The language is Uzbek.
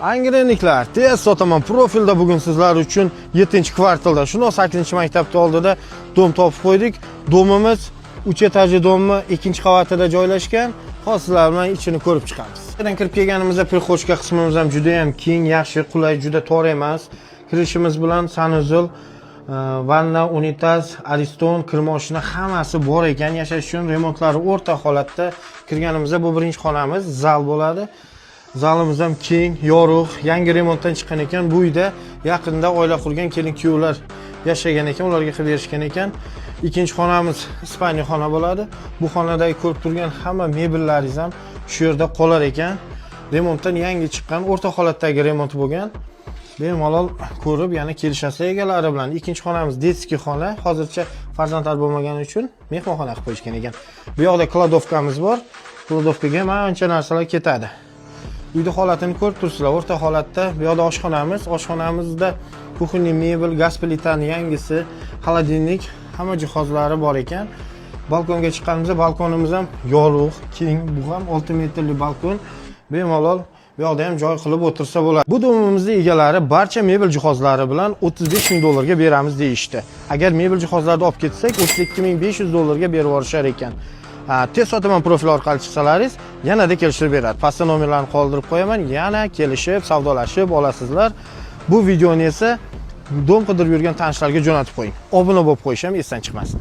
Angrenliklar, tez sotaman profilda bugun sizlar uchun 7-kvartalda, shundoq 8-maktabda oldida dom topib qo'ydik. Domimiz 3 etajli dommi 2-qavatida joylashgan. Hozir sizlar bilan ichini ko'rib chiqamiz. Yerdan kirib kelganimizda prixochka qismimiz ham juda ham keng, yaxshi, qulay, juda tor emas. Kirishimiz bilan sanuzul, vanna, unitaz, ariston, kirmoshina hammasi bor ekan. Yashash uchun remontlari o'rta holatda. Kirganimizda bu birinchi xonamiz, zal bo'ladi. Zalimiz ham keng, yorug', yangi remontdan chiqqan ekan. Bu uyda yaqinda oila qurgan kelin-kuyovlar yashagan ekan, ularga qilib berishgan ekan. Ikkinchi xonamiz Ispaniya xona bo'ladi. Bu xonadagi ko'rib turgan hamma mebellaringiz ham shu yerda qolar ekan. Remontdan yangi chiqqan, o'rta holatdagi remont bo'lgan. Bemalol ko'rib, yana kelishasiz egalari bilan. Ikkinchi xonamiz detskiy xona. Hozircha farzandlar bo'lmagani uchun mehmonxona qilib qo'yishgan ekan. Bu yoqda kladovkamiz bor. Kladovkaga ancha narsalar ketadi. Uyda holatini ko'rib turibsizlar. O'rta holatda. Bu yoqda oshxonamiz. Oshxonamizda kuxonniy mebel, gaz plitani yangisi, xolodilnik, hamma jihozlari bor ekan. Balkonga chiqqanimizda balkonimiz ham yorug', keng, bu ham 6 metrli balkon. Bemalol bu yoqda ham joy qilib o'tirsa bo'ladi. Bu domimizning egalari barcha mebel jihozlari bilan 35 ming dollarga beramiz deyishdi. Agar mebel jihozlarni olib ketsak, 32.500 dollarga berib yuborishar ekan. Tez sotaman profil orqali chiqsalaringiz, yanada kelishtirib beradi. Pastda nomerlarni qoldirib qo'yaman, yana kelishib, savdolashib olasizlar. Bu videoni esa dom qidirib yurgan tanishlarga jo'natib qo'ying. Obuna bo'lib qo'yish ham esdan chiqmasin.